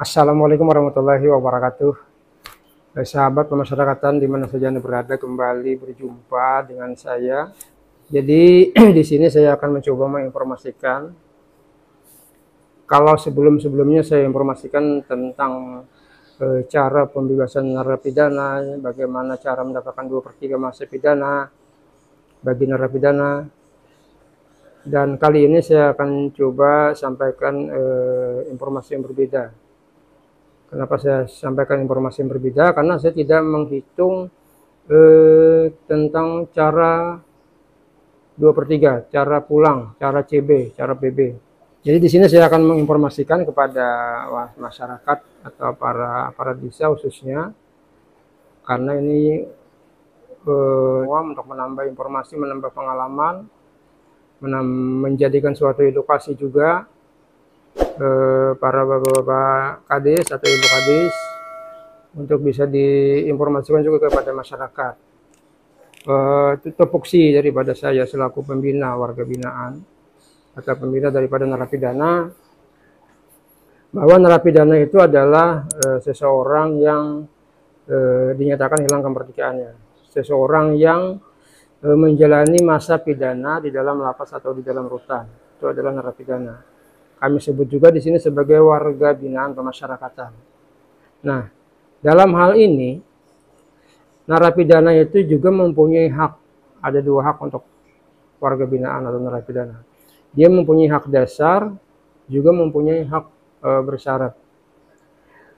Assalamualaikum warahmatullahi wabarakatuh. Sahabat pemasyarakatan di mana saja Anda berada, kembali berjumpa dengan saya. Jadi di sini saya akan mencoba menginformasikan. Kalau sebelumnya saya informasikan tentang cara pembebasan narapidana, bagaimana cara mendapatkan 2/3 masa pidana bagi narapidana. Dan kali ini saya akan coba sampaikan informasi yang berbeda. Kenapa saya sampaikan informasi yang berbeda? Karena saya tidak menghitung tentang cara 2/3, cara pulang, cara CB, cara PB. Jadi di sini saya akan menginformasikan kepada masyarakat atau para desa khususnya, karena ini untuk menambah informasi, menambah pengalaman, menjadikan suatu edukasi juga para bapak-bapak kadis atau ibu kadis untuk bisa diinformasikan juga kepada masyarakat. Itu tupoksi daripada saya selaku pembina warga binaan atau pembina daripada narapidana, bahwa narapidana itu adalah seseorang yang dinyatakan hilang kemerdekaannya, seseorang yang menjalani masa pidana di dalam lapas atau di dalam rutan, itu adalah narapidana. Kami sebut juga di sini sebagai warga binaan pemasyarakatan. Nah, dalam hal ini narapidana itu juga mempunyai hak. Ada 2 hak untuk warga binaan atau narapidana. Dia mempunyai hak dasar, juga mempunyai hak bersyarat.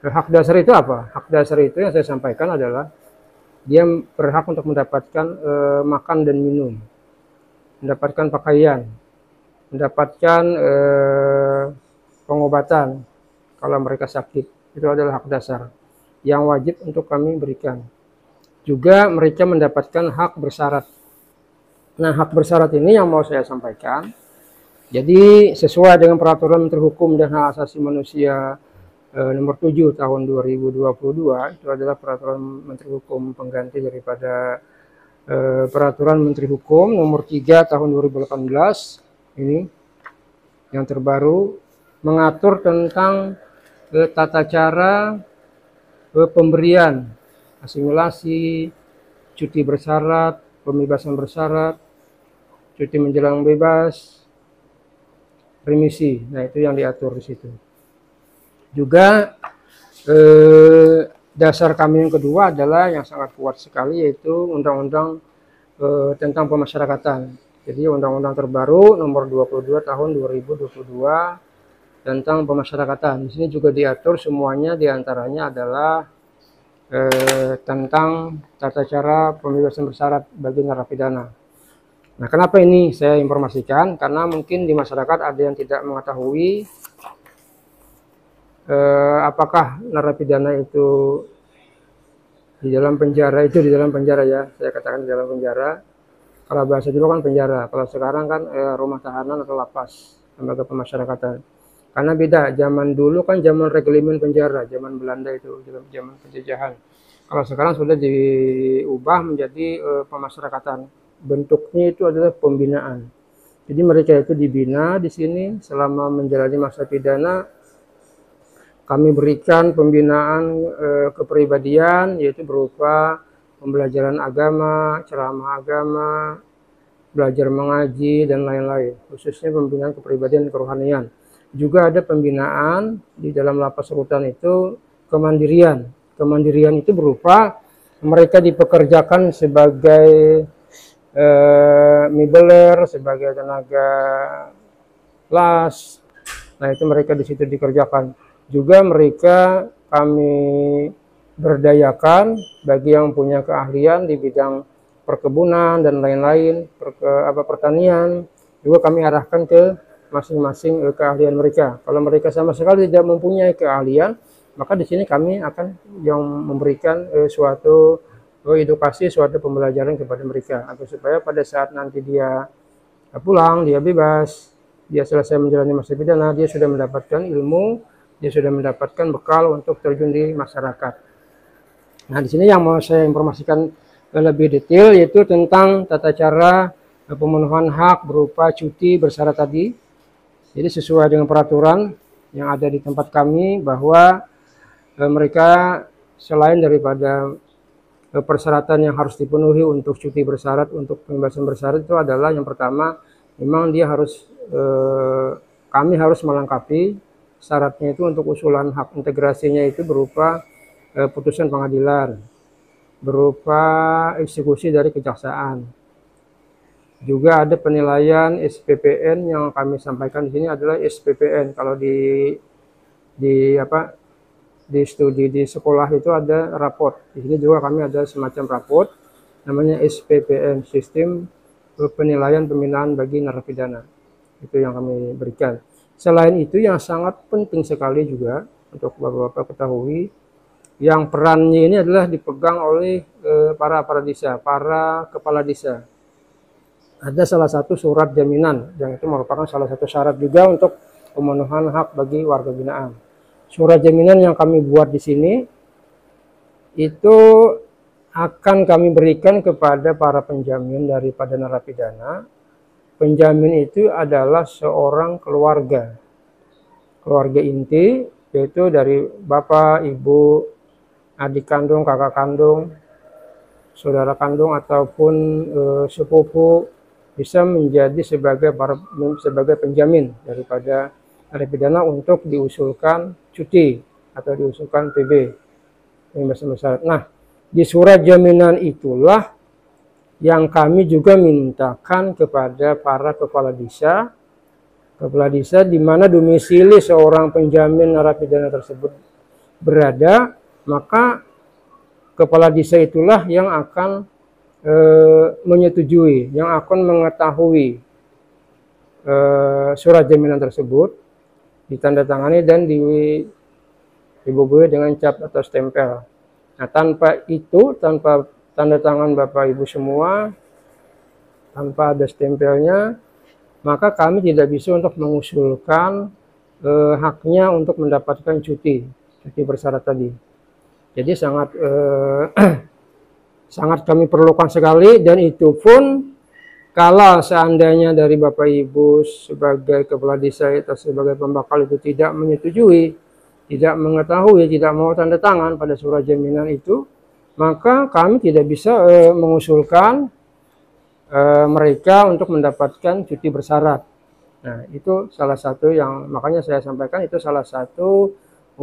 Hak dasar itu apa? Hak dasar itu yang saya sampaikan adalah dia berhak untuk mendapatkan makan dan minum, mendapatkan pakaian, mendapatkan pengobatan kalau mereka sakit. Itu adalah hak dasar yang wajib untuk kami berikan. Juga mereka mendapatkan hak bersyarat. Nah, hak bersyarat ini yang mau saya sampaikan. Jadi sesuai dengan Peraturan Menteri Hukum dan Hak Asasi Manusia nomor 7 tahun 2022, itu adalah Peraturan Menteri Hukum pengganti daripada Peraturan Menteri Hukum nomor 3 tahun 2018 ini yang terbaru, mengatur tentang tata cara pemberian asimilasi, cuti bersyarat, pembebasan bersyarat, cuti menjelang bebas, remisi. Nah, itu yang diatur di situ. Juga dasar kami yang kedua adalah yang sangat kuat sekali, yaitu Undang-Undang tentang pemasyarakatan. Jadi Undang-Undang terbaru nomor 22 tahun 2022 tentang pemasyarakatan. Di sini juga diatur semuanya, diantaranya adalah tentang tata cara pembebasan bersyarat bagi narapidana. Nah, kenapa ini saya informasikan? Karena mungkin di masyarakat ada yang tidak mengetahui apakah narapidana itu di dalam penjara, itu di dalam penjara ya, saya katakan di dalam penjara. Kalau bahasa dulu kan penjara, kalau sekarang kan rumah tahanan atau lapas, lembaga pemasyarakatan. Karena beda, zaman dulu kan zaman regimen penjara, zaman Belanda itu, zaman penjajahan. Kalau sekarang sudah diubah menjadi pemasyarakatan. Bentuknya itu adalah pembinaan. Jadi mereka itu dibina di sini selama menjalani masa pidana. Kami berikan pembinaan kepribadian, yaitu berupa pembelajaran agama, ceramah agama, belajar mengaji, dan lain-lain. Khususnya pembinaan kepribadian dan kerohanian. Juga ada pembinaan di dalam lapas rutan itu kemandirian. Kemandirian itu berupa mereka dipekerjakan sebagai mibeler, sebagai tenaga las. Nah, itu mereka di situ dikerjakan. Juga mereka kami berdayakan bagi yang punya keahlian di bidang perkebunan dan lain-lain, pertanian. Juga kami arahkan ke masing-masing keahlian mereka. Kalau mereka sama sekali tidak mempunyai keahlian, maka di sini kami akan yang memberikan suatu edukasi, suatu pembelajaran kepada mereka, agar supaya pada saat nanti dia pulang, dia bebas, dia selesai menjalani masa pidana, dia sudah mendapatkan ilmu, dia sudah mendapatkan bekal untuk terjun di masyarakat. Nah, di sini yang mau saya informasikan lebih detail yaitu tentang tata cara pemenuhan hak berupa cuti bersyarat tadi. Jadi sesuai dengan peraturan yang ada di tempat kami, bahwa mereka selain daripada persyaratan yang harus dipenuhi untuk cuti bersyarat, untuk pembebasan bersyarat itu adalah yang pertama, memang dia harus kami harus melengkapi syaratnya itu untuk usulan hak integrasinya itu berupa putusan pengadilan, berupa eksekusi dari kejaksaan. Juga ada penilaian SPPN yang kami sampaikan di sini adalah SPPN. Kalau di studi di sekolah itu ada raport. Di sini juga kami ada semacam raport namanya SPPN, Sistem Penilaian Pembinaan bagi Narapidana. Itu yang kami berikan. Selain itu yang sangat penting sekali juga untuk Bapak-bapak ketahui, yang perannya ini adalah dipegang oleh para desa, para kepala desa. Ada salah satu surat jaminan yang itu merupakan salah satu syarat juga untuk pemenuhan hak bagi warga binaan. Surat jaminan yang kami buat di sini itu akan kami berikan kepada para penjamin daripada narapidana. Penjamin itu adalah seorang keluarga inti, yaitu dari bapak, ibu, adik kandung, kakak kandung, saudara kandung ataupun sepupu bisa menjadi sebagai penjamin daripada narapidana untuk diusulkan cuti atau diusulkan PB, pembebasan bersyarat. Nah, di surat jaminan itulah yang kami juga mintakan kepada para kepala desa di mana domisili seorang penjamin narapidana tersebut berada, maka kepala desa itulah yang akan menyetujui, yang akan mengetahui surat jaminan tersebut, ditandatangani dan diboboi dengan cap atau stempel. Nah, tanpa itu, tanpa tanda tangan Bapak Ibu semua, tanpa ada stempelnya, maka kami tidak bisa untuk mengusulkan haknya untuk mendapatkan cuti bersyarat tadi. Jadi sangat sangat kami perlukan sekali, dan itu pun kalau seandainya dari Bapak Ibu sebagai kepala desa atau sebagai pembakal itu tidak menyetujui, tidak mengetahui, tidak mau tanda tangan pada surat jaminan itu, maka kami tidak bisa mengusulkan mereka untuk mendapatkan cuti bersyarat. Nah, itu salah satu yang makanya saya sampaikan, itu salah satu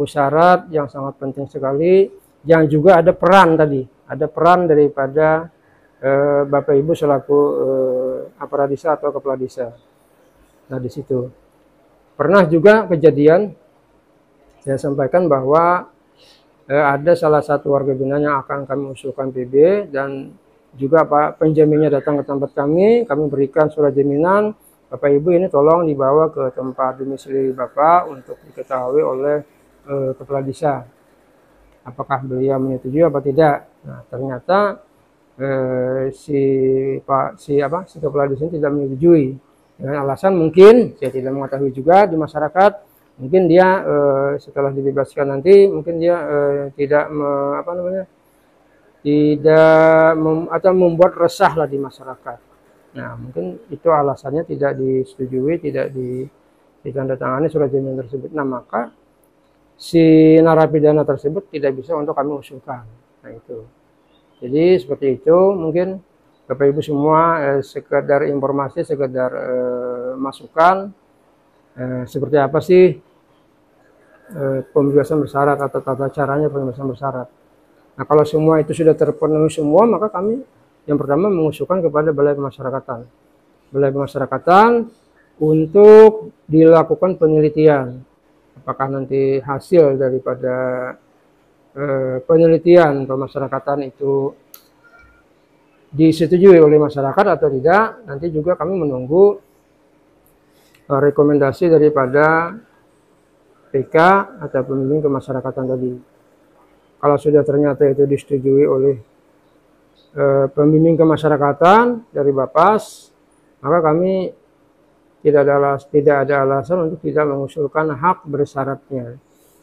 syarat yang sangat penting sekali, yang juga ada peran tadi, ada peran daripada Bapak Ibu selaku aparat desa atau kepala desa. Nah, di situ pernah juga kejadian saya sampaikan bahwa ada salah satu warga binaan yang akan kami usulkan PB, dan juga Pak penjaminnya datang ke tempat kami berikan surat jaminan, Bapak Ibu ini tolong dibawa ke tempat domisili Bapak untuk diketahui oleh kepala desa apakah beliau menyetujui apa tidak. Nah, ternyata si kepala desa tidak menyetujui dengan alasan mungkin saya tidak mengetahui juga di masyarakat, mungkin dia setelah dibebaskan nanti mungkin dia atau membuat resah lah di masyarakat. Nah, mungkin itu alasannya tidak disetujui, tidak ditandatangani surat jaminan tersebut. Nah, maka si narapidana tersebut tidak bisa untuk kami usulkan. Nah, itu. Jadi seperti itu, mungkin Bapak Ibu semua sekedar informasi, sekedar masukan seperti apa sih pembebasan bersyarat atau tata caranya pembebasan bersyarat. Nah, kalau semua itu sudah terpenuhi semua, maka kami yang pertama mengusulkan kepada Balai Pemasyarakatan. Balai Pemasyarakatan untuk dilakukan penelitian. Apakah nanti hasil daripada penelitian pemasyarakatan itu disetujui oleh masyarakat atau tidak, nanti juga kami menunggu rekomendasi daripada PK atau pembimbing kemasyarakatan tadi. Kalau sudah ternyata itu disetujui oleh pembimbing kemasyarakatan dari Bapas, maka kami tidak ada alasan untuk tidak mengusulkan hak bersyaratnya.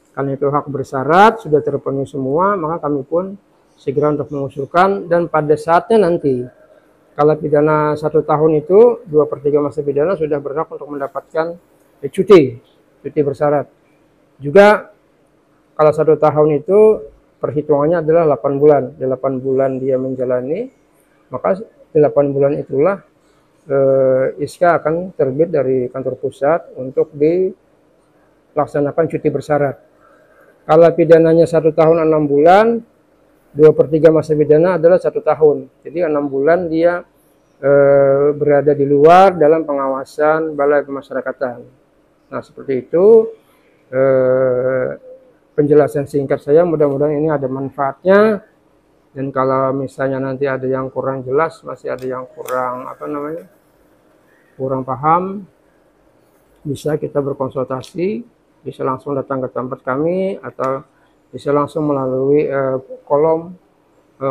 Karena itu hak bersyarat sudah terpenuhi semua, maka kami pun segera untuk mengusulkan, dan pada saatnya nanti kalau pidana 1 tahun itu 2/3 masa pidana sudah berhak untuk mendapatkan cuti bersyarat. Juga kalau 1 tahun itu perhitungannya adalah 8 bulan. 8 bulan dia menjalani, maka 8 bulan itulah ISKA akan terbit dari kantor pusat untuk dilaksanakan cuti bersyarat. Kalau pidananya 1 tahun 6 bulan, 2/3 masa pidana adalah 1 tahun. Jadi 6 bulan dia berada di luar dalam pengawasan Balai Pemasyarakatan. Nah, seperti itu penjelasan singkat saya, mudah-mudahan ini ada manfaatnya. Dan kalau misalnya nanti ada yang kurang jelas, masih ada yang kurang kurang paham, bisa kita berkonsultasi, bisa langsung datang ke tempat kami atau bisa langsung melalui kolom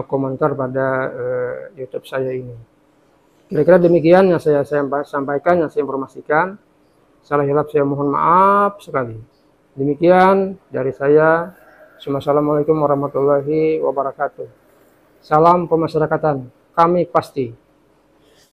komentar pada YouTube saya ini. Kira-kira demikian yang saya sampaikan, yang saya informasikan. Salah hilap saya mohon maaf sekali. Demikian dari saya. Assalamualaikum warahmatullahi wabarakatuh. Salam pemasyarakatan. Kami pasti.